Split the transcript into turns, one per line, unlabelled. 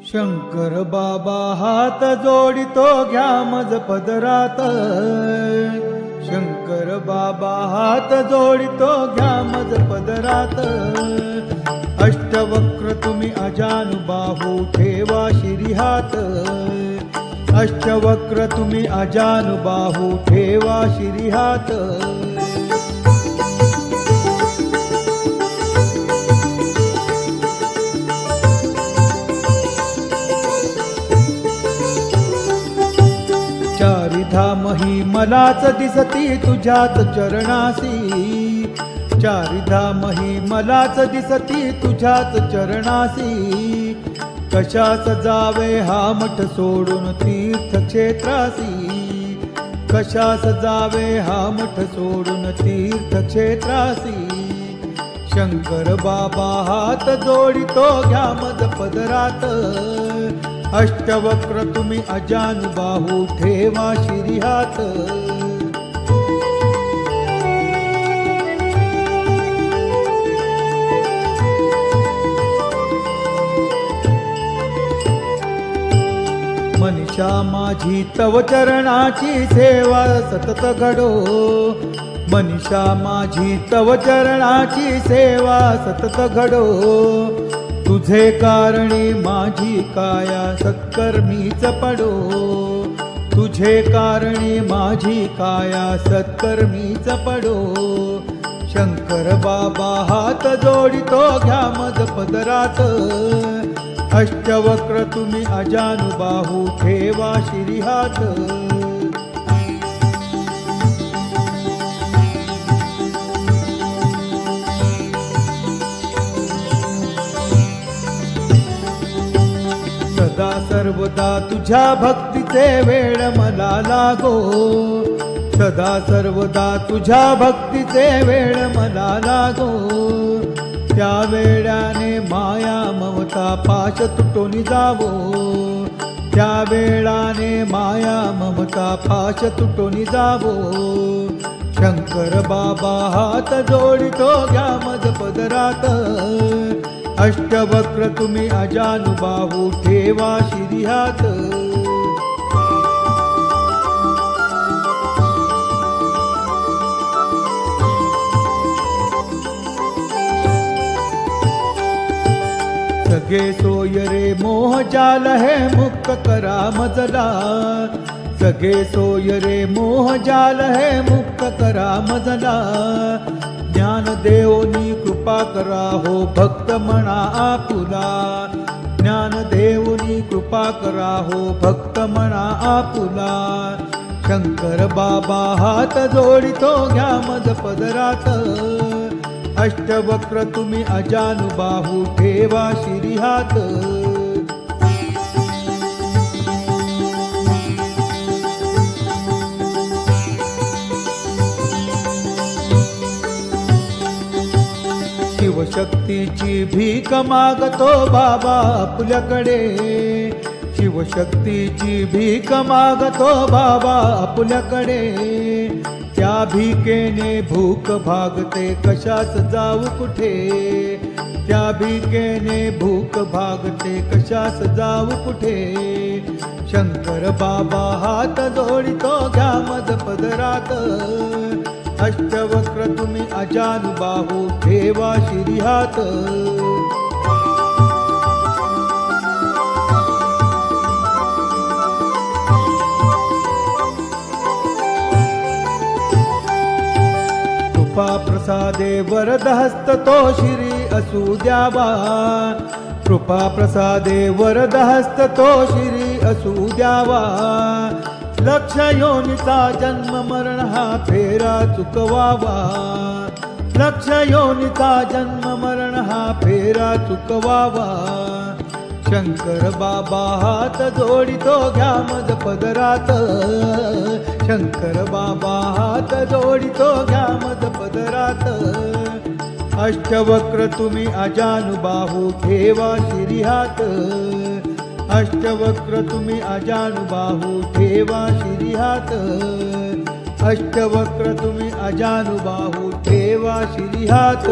शंकर बाबा हात जोडितो घ्या मज पदरात। शंकर बाबा हात जोडितो घ्या मज पदरात। अष्टवक्र तुम्ही अजानुबाहू ठेवा शिरी हात। अष्टवक्र तुम्ही अजानुबाहू ठेवा शिरी हात। चारिधाम ही मलाच दिसती तुझ्याच चरणासी। चारिधाम ही मलाच दिसती तुझ्याच चरणासी। कशास जावे हा मठ सोडून तीर्थक्षेत्रासी। कशास जावे हा मठ सोडून तीर्थक्षेत्रासी। शंकर बाबा हात जोडितो घ्या मज पदरात। अष्टवक्र तुम्ही अजानुबाहू ठेवा शिरी हात। मनीषा माझी तव चरणाची सेवा सतत घडो। मनीषा माझी तव चरणाची सेवा सतत घडो। तुझे कारणे माझी काया सत्कर्मीच पडो। तुझे कारणे माझी काया सत्कर्मीच पडो। शंकर बाबा हात जोडितो घ्या मज पदरात। अष्टवक्र तुम्ही अजानुबाहू ठेवा शिरी हात। सदा सर्वदा तुझ्या भक्तीचे वेळ मला लागो। सदा सर्वदा तुझ्या भक्तीचे वेळ मला लागो। त्या वेळाने माया ममता पाश तुटून जावो। त्या वेळाने माया ममता पाश तुटून जावो। शंकर बाबा हात जोडितो घ्या मज पदरात। अष्टवक्र तुम्ही अजानुबाहू ठेवा शिरी हात। सगे सोय रे मोह जाल है मुक्त करा मजला। सगे सोय रे मोह जाल है मुक्त करा मजला। ज्ञान देवनी कृपा करा हो भक्त म्हणा आपुला। ज्ञान देवनी कृपा करा हो भक्त म्हणा आपुला। शंकर बाबा हात जोडितो घ्या मज पदरात। अष्टवक्र तुम्ही अजानुबाहू ठेवा शिरी हात। शिवशक्तीची भीक मागतो बाबा आपल्याकडे। शिवशक्तीची भीक मागतो बाबा आपल्याकडे। त्या भीकेने भूक भागते कशास जाऊ कुठे। त्या भीकेने भूक भागते कशास जाऊ कुठे। शंकर बाबा हात जोडितो घ्या मज पदरात। अष्टवक्र तुम्ही अजानुबाहू ठेवा शिरी हात। कृपा प्रसादे वरद हस्त तो शिरी असू द्यावा। कृपा प्रसादे वरद हस्त तो शिरी असू द्यावा। लक्ष योनीचा जन्म मरण हा फेरा चुकवावा। लक्ष योनीचा जन्म मरण हा फेरा चुकवावा। शंकर बाबा हात जोडितो घ्या मज पदरात। शंकर बाबा हात जोडितो घ्या मज पदरात। अष्टवक्र तुम्ही अजानुबाहू ठेवा शिरी हात। अष्टवक्र तुम्ही अजानुबाहू ठेवा शिरी हात। अष्टवक्र तुम्ही अजानुबाहू ठेवा शिरी हात।